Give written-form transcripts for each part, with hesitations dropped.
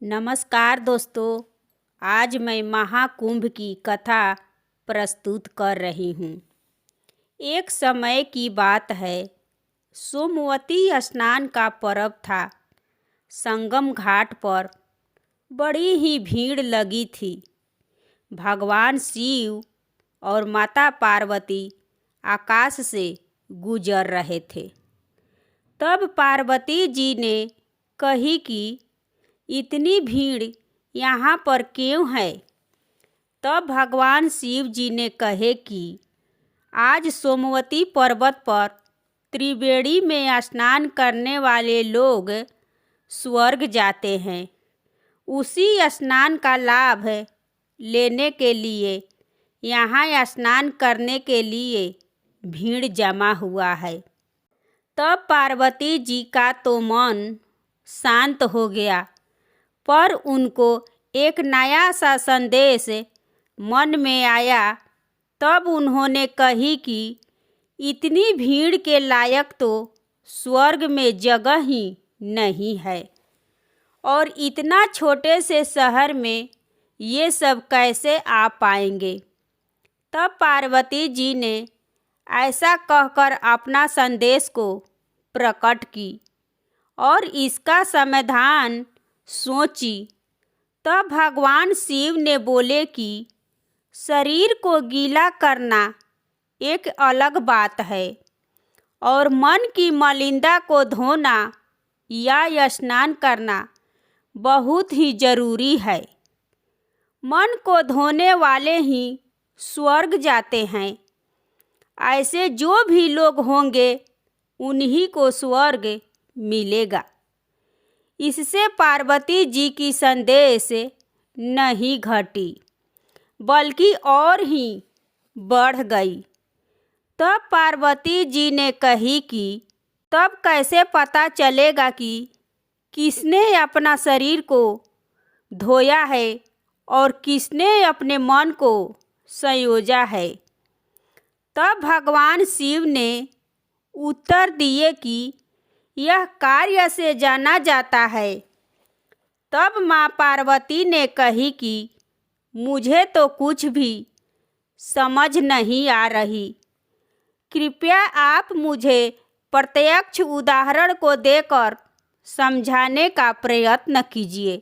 नमस्कार दोस्तों। आज मैं महाकुंभ की कथा प्रस्तुत कर रही हूँ। एक समय की बात है। सोमवती स्नान का पर्व था। संगम घाट पर बड़ी ही भीड़ लगी थी। भगवान शिव और माता पार्वती आकाश से गुजर रहे थे। तब पार्वती जी ने कही कि इतनी भीड़ यहाँ पर क्यों है। तब भगवान शिव जी ने कहे कि आज सोमवती पर्वत पर त्रिवेणी में स्नान करने वाले लोग स्वर्ग जाते हैं। उसी स्नान का लाभ लेने के लिए यहाँ स्नान करने के लिए भीड़ जमा हुआ है। तब पार्वती जी का तो मन शांत हो गया, पर उनको एक नया सा संदेश मन में आया। तब उन्होंने कही कि इतनी भीड़ के लायक तो स्वर्ग में जगह ही नहीं है, और इतना छोटे से शहर में ये सब कैसे आ पाएंगे। तब पार्वती जी ने ऐसा कहकर अपना संदेश को प्रकट की और इसका समाधान सोची। तब भगवान शिव ने बोले कि शरीर को गीला करना एक अलग बात है, और मन की मलिनता को धोना या स्नान करना बहुत ही जरूरी है। मन को धोने वाले ही स्वर्ग जाते हैं। ऐसे जो भी लोग होंगे उन्हीं को स्वर्ग मिलेगा। इससे पार्वती जी की संदेश नहीं घटी, बल्कि और ही बढ़ गई। तब पार्वती जी ने कही कि तब कैसे पता चलेगा कि किसने अपना शरीर को धोया है और किसने अपने मन को संयोजा है। तब भगवान शिव ने उत्तर दिए कि यह कार्य से जाना जाता है। तब माँ पार्वती ने कही कि मुझे तो कुछ भी समझ नहीं आ रही। कृपया आप मुझे प्रत्यक्ष उदाहरण को देकर समझाने का प्रयत्न कीजिए।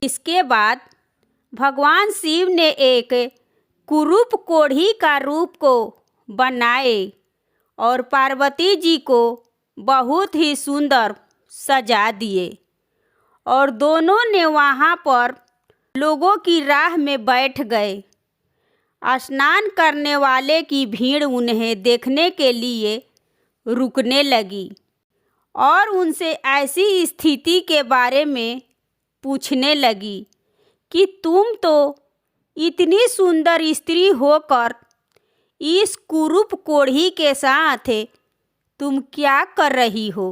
इसके बाद भगवान शिव ने एक कुरूप कोढ़ी का रूप को बनाए और पार्वती जी को बहुत ही सुंदर सजा दिए, और दोनों ने वहाँ पर लोगों की राह में बैठ गए। स्नान करने वाले की भीड़ उन्हें देखने के लिए रुकने लगी और उनसे ऐसी स्थिति के बारे में पूछने लगी कि तुम तो इतनी सुंदर स्त्री होकर इस कुरूप कोढ़ी के साथ तुम क्या कर रही हो।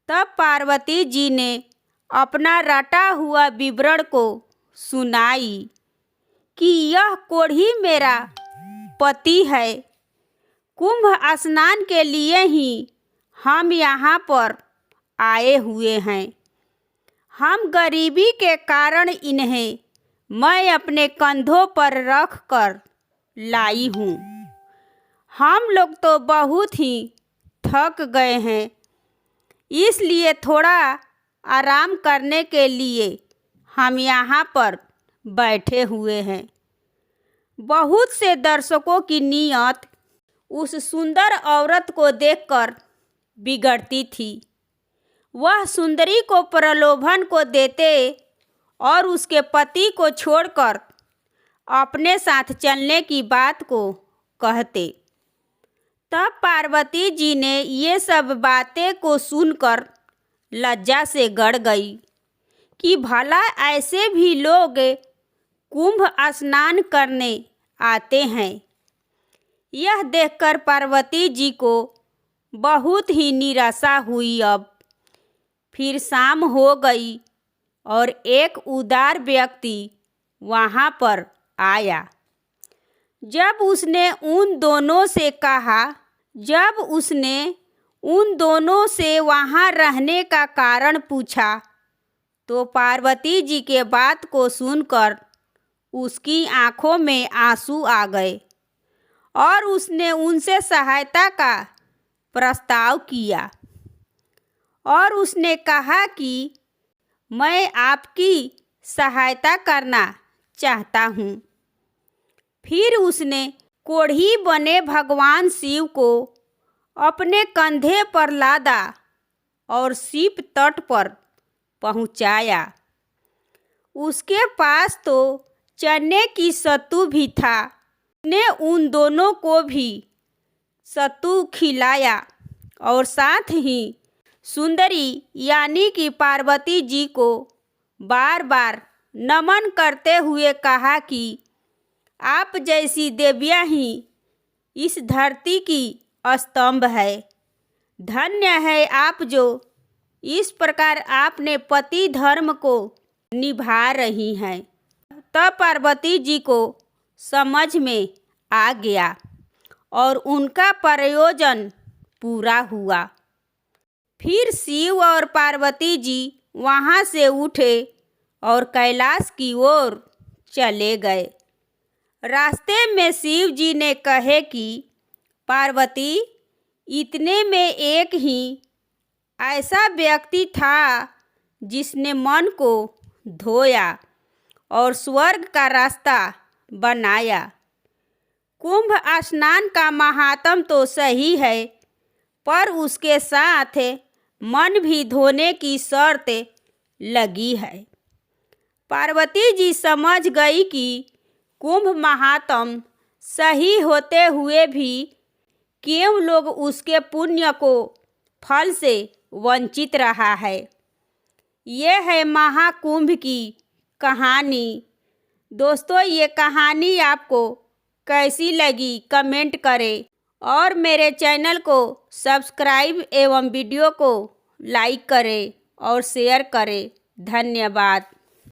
तब पार्वती जी ने अपना रटा हुआ विवरण को सुनाई कि यह कोढ़ी मेरा पति है। कुंभ स्नान के लिए ही हम यहाँ पर आए हुए हैं। हम गरीबी के कारण इन्हें मैं अपने कंधों पर रख कर लाई हूँ। हम लोग तो बहुत ही थक गए हैं, इसलिए थोड़ा आराम करने के लिए हम यहाँ पर बैठे हुए हैं। बहुत से दर्शकों की नीयत उस सुंदर औरत को देखकर बिगड़ती थी। वह सुंदरी को प्रलोभन को देते और उसके पति को छोड़कर अपने साथ चलने की बात को कहते। तब पार्वती जी ने ये सब बातें को सुनकर लज्जा से गड़ गई कि भला ऐसे भी लोग कुंभ स्नान करने आते हैं। यह देखकर पार्वती जी को बहुत ही निराशा हुई। अब फिर शाम हो गई और एक उदार व्यक्ति वहाँ पर आया। जब उसने उन दोनों से वहाँ रहने का कारण पूछा, तो पार्वती जी के बात को सुनकर उसकी आंखों में आंसू आ गए और उसने उनसे सहायता का प्रस्ताव किया और उसने कहा कि मैं आपकी सहायता करना चाहता हूँ। फिर उसने कोढ़ी बने भगवान शिव को अपने कंधे पर लादा और शिव तट पर पहुँचाया। उसके पास तो चने की सत्तू भी था। उसने उन दोनों को भी सत्तू खिलाया और साथ ही सुंदरी यानी कि पार्वती जी को बार बार नमन करते हुए कहा कि आप जैसी देवियाँ ही इस धरती की स्तंभ है। धन्य है आप जो इस प्रकार आपने पति धर्म को निभा रही हैं। तब पार्वती जी को समझ में आ गया और उनका प्रयोजन पूरा हुआ। फिर शिव और पार्वती जी वहाँ से उठे और कैलाश की ओर चले गए। रास्ते में शिव जी ने कहे कि पार्वती, इतने में एक ही ऐसा व्यक्ति था जिसने मन को धोया और स्वर्ग का रास्ता बनाया। कुंभ स्नान का महात्म तो सही है, पर उसके साथ मन भी धोने की शर्त लगी है। पार्वती जी समझ गई कि कुंभ महात्म सही होते हुए भी क्यों लोग उसके पुण्य को फल से वंचित रहा है। ये है महाकुंभ की कहानी। दोस्तों, ये कहानी आपको कैसी लगी कमेंट करें और मेरे चैनल को सब्सक्राइब एवं वीडियो को लाइक करें और शेयर करें। धन्यवाद।